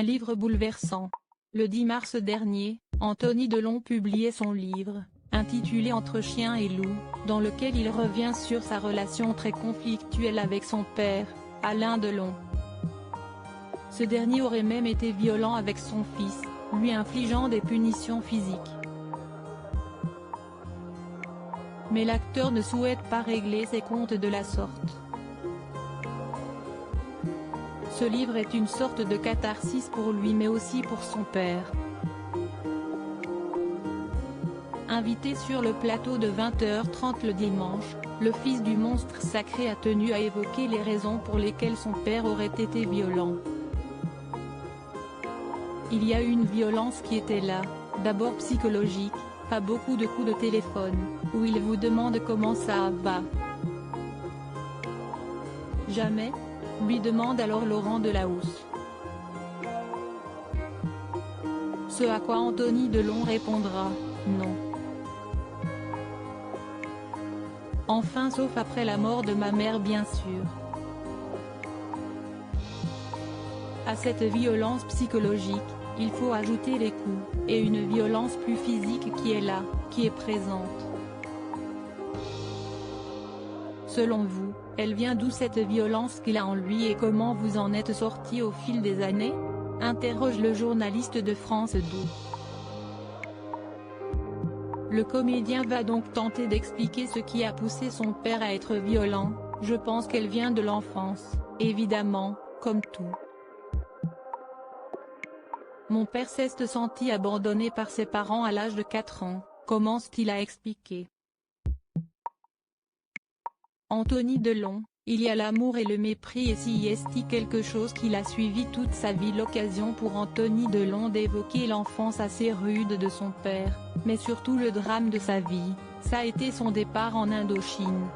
Un livre bouleversant. Le 10 mars dernier, Anthony Delon publiait son livre, intitulé Entre chien et loup, dans lequel il revient sur sa relation très conflictuelle avec son père, Alain Delon. Ce dernier aurait même été violent avec son fils, lui infligeant des punitions physiques. Mais l'acteur ne souhaite pas régler ses comptes de la sorte. Ce livre est une sorte de catharsis pour lui mais aussi pour son père. Invité sur le plateau de 20h30 le dimanche, le fils du monstre sacré a tenu à évoquer les raisons pour lesquelles son père aurait été violent. Il y a une violence qui était là, d'abord psychologique, pas beaucoup de coups de téléphone, où il vous demande comment ça va. Jamais ? Lui demande alors Laurent Delahousse. Ce à quoi Anthony Delon répondra, non. Enfin sauf après la mort de ma mère bien sûr. À cette violence psychologique, il faut ajouter les coups, et une violence plus physique qui est là, qui est présente. Selon vous, elle vient d'où cette violence qu'il a en lui et comment vous en êtes sorti au fil des années ? Interroge le journaliste de France 2. Le comédien va donc tenter d'expliquer ce qui a poussé son père à être violent. Je pense qu'elle vient de l'enfance, évidemment, comme tout. Mon père s'est senti abandonné par ses parents à l'âge de 4 ans, commence-t-il à expliquer. Anthony Delon, il y a l'amour et le mépris et si est-il quelque chose qu'il a suivi toute sa vie. L'occasion pour Anthony Delon d'évoquer l'enfance assez rude de son père, mais surtout le drame de sa vie, ça a été son départ en Indochine.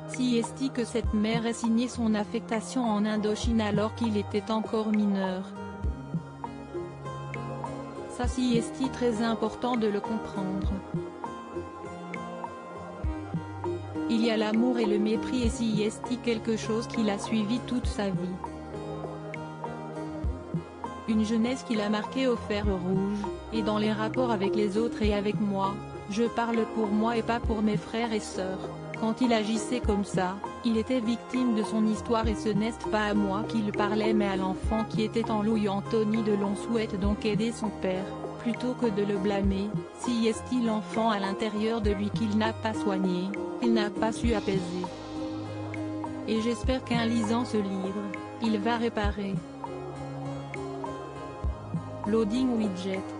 Si est-il que cette mère ait signé son affectation en Indochine alors qu'il était encore mineur. Ça si est-il très important de le comprendre. Il y a l'amour et le mépris et si est-il quelque chose qu'il a suivi toute sa vie. Une jeunesse qu'il a marquée au fer rouge, et dans les rapports avec les autres et avec moi, je parle pour moi et pas pour mes frères et sœurs, quand il agissait comme ça, il était victime de son histoire et ce n'est pas à moi qu'il parlait mais à l'enfant qui était en louille. Anthony Delon souhaite donc aider son père, plutôt que de le blâmer. Si est-il l'enfant à l'intérieur de lui qu'il n'a pas soigné, qu'il n'a pas su apaiser. Et j'espère qu'en lisant ce livre, il va réparer. Loading widget.